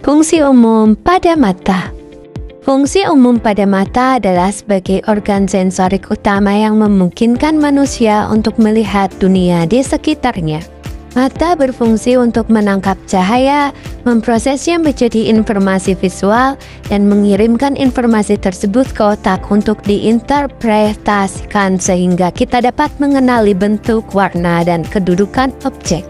Fungsi umum pada mata. Fungsi umum pada mata adalah sebagai organ sensorik utama yang memungkinkan manusia untuk melihat dunia di sekitarnya. Mata berfungsi untuk menangkap cahaya, memprosesnya menjadi informasi visual, dan mengirimkan informasi tersebut ke otak untuk diinterpretasikan sehingga kita dapat mengenali bentuk, warna, dan kedudukan objek.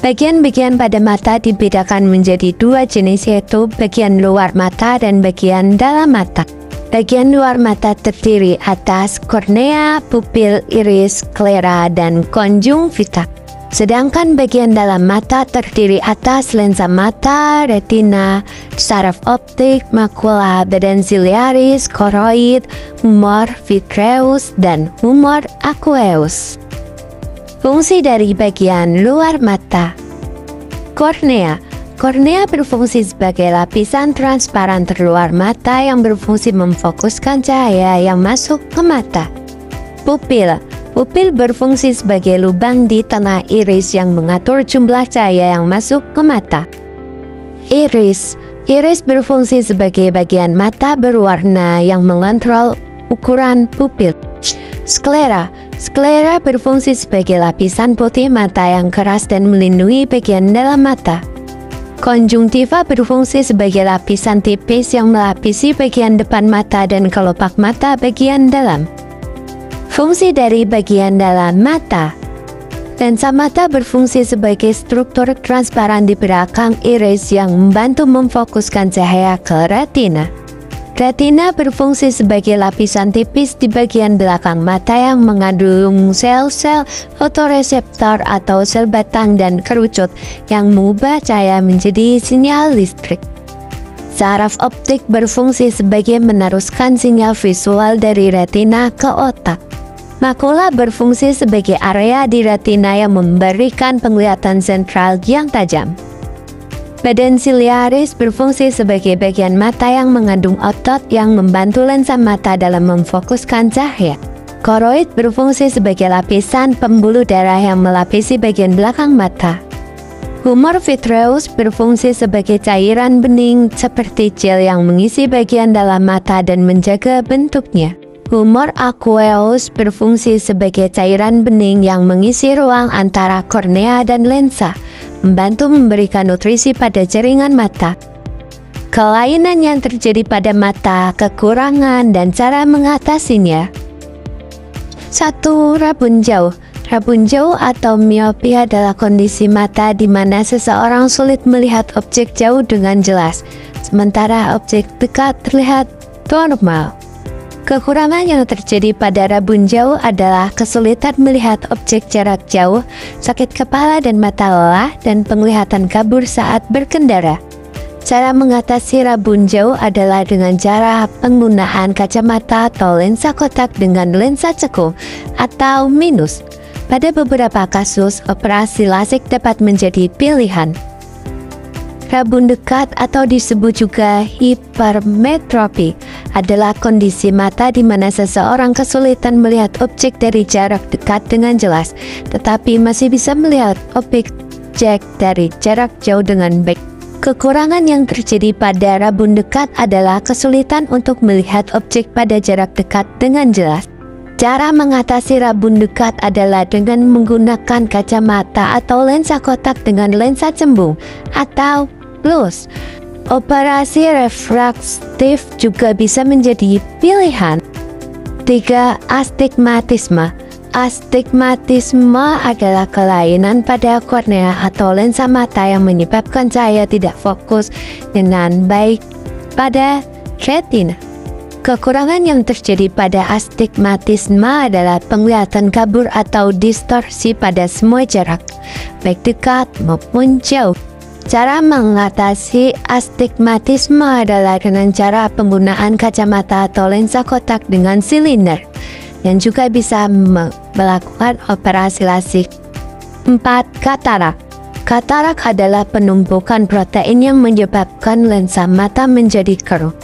Bagian-bagian pada mata dibedakan menjadi dua jenis, yaitu bagian luar mata dan bagian dalam mata. Bagian luar mata terdiri atas kornea, pupil, iris, sklera, dan konjungtiva. Sedangkan bagian dalam mata terdiri atas lensa mata, retina, saraf optik, makula, badan siliaris, koroid, humor vitreus, dan humor aqueus. Fungsi dari bagian luar mata. Kornea. Kornea berfungsi sebagai lapisan transparan terluar mata yang berfungsi memfokuskan cahaya yang masuk ke mata. Pupil. Pupil berfungsi sebagai lubang di tengah iris yang mengatur jumlah cahaya yang masuk ke mata. Iris. Iris berfungsi sebagai bagian mata berwarna yang mengontrol ukuran pupil. Sklera. Sklera berfungsi sebagai lapisan putih mata yang keras dan melindungi bagian dalam mata. Konjungtiva berfungsi sebagai lapisan tipis yang melapisi bagian depan mata dan kelopak mata bagian dalam. Fungsi dari bagian dalam mata. Lensa mata berfungsi sebagai struktur transparan di belakang iris yang membantu memfokuskan cahaya ke retina. Retina berfungsi sebagai lapisan tipis di bagian belakang mata yang mengandung sel-sel fotoreseptor atau sel batang dan kerucut yang mengubah cahaya menjadi sinyal listrik. Saraf optik berfungsi sebagai meneruskan sinyal visual dari retina ke otak. Makula berfungsi sebagai area di retina yang memberikan penglihatan sentral yang tajam. Badan siliaris berfungsi sebagai bagian mata yang mengandung otot yang membantu lensa mata dalam memfokuskan cahaya. Koroid berfungsi sebagai lapisan pembuluh darah yang melapisi bagian belakang mata. Humor vitreus berfungsi sebagai cairan bening seperti gel yang mengisi bagian dalam mata dan menjaga bentuknya. Humor aqueus berfungsi sebagai cairan bening yang mengisi ruang antara kornea dan lensa, membantu memberikan nutrisi pada jaringan mata. Kelainan yang terjadi pada mata, kekurangan, dan cara mengatasinya. 1. Rabun jauh. Rabun jauh atau miopia adalah kondisi mata di mana seseorang sulit melihat objek jauh dengan jelas, sementara objek dekat terlihat normal. Kekurangan yang terjadi pada rabun jauh adalah kesulitan melihat objek jarak jauh, sakit kepala dan mata lelah, dan penglihatan kabur saat berkendara. Cara mengatasi rabun jauh adalah dengan cara penggunaan kacamata atau lensa kotak dengan lensa cekung atau minus. Pada beberapa kasus, operasi lasik dapat menjadi pilihan. Rabun dekat atau disebut juga hipermetropi adalah kondisi mata di mana seseorang kesulitan melihat objek dari jarak dekat dengan jelas, tetapi masih bisa melihat objek dari jarak jauh dengan baik. Kekurangan yang terjadi pada rabun dekat adalah kesulitan untuk melihat objek pada jarak dekat dengan jelas. Cara mengatasi rabun dekat adalah dengan menggunakan kacamata atau lensa kotak dengan lensa cembung atau plus. Operasi refraktif juga bisa menjadi pilihan. 3. Astigmatisme. Astigmatisme adalah kelainan pada kornea atau lensa mata yang menyebabkan cahaya tidak fokus dengan baik pada retina. Kekurangan yang terjadi pada astigmatisme adalah penglihatan kabur atau distorsi pada semua jarak, baik dekat maupun jauh. Cara mengatasi astigmatisme adalah dengan cara penggunaan kacamata atau lensa kotak dengan silinder, yang juga bisa melakukan operasi lasik. 4. Katarak. Katarak adalah penumpukan protein yang menyebabkan lensa mata menjadi keruh.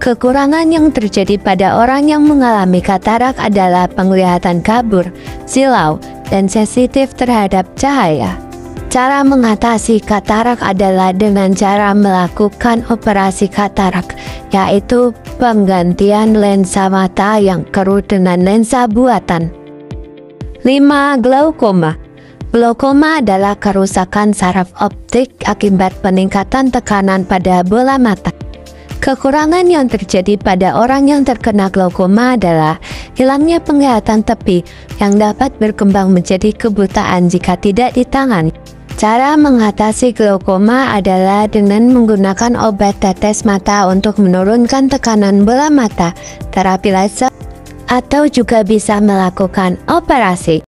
Kekurangan yang terjadi pada orang yang mengalami katarak adalah penglihatan kabur, silau, dan sensitif terhadap cahaya. Cara mengatasi katarak adalah dengan cara melakukan operasi katarak, yaitu penggantian lensa mata yang keruh dengan lensa buatan. 5. Glaukoma. Glaukoma adalah kerusakan saraf optik akibat peningkatan tekanan pada bola mata. Kekurangan yang terjadi pada orang yang terkena glaukoma adalah hilangnya penglihatan tepi yang dapat berkembang menjadi kebutaan jika tidak ditangani. Cara mengatasi glaukoma adalah dengan menggunakan obat tetes mata untuk menurunkan tekanan bola mata, terapi laser, atau juga bisa melakukan operasi.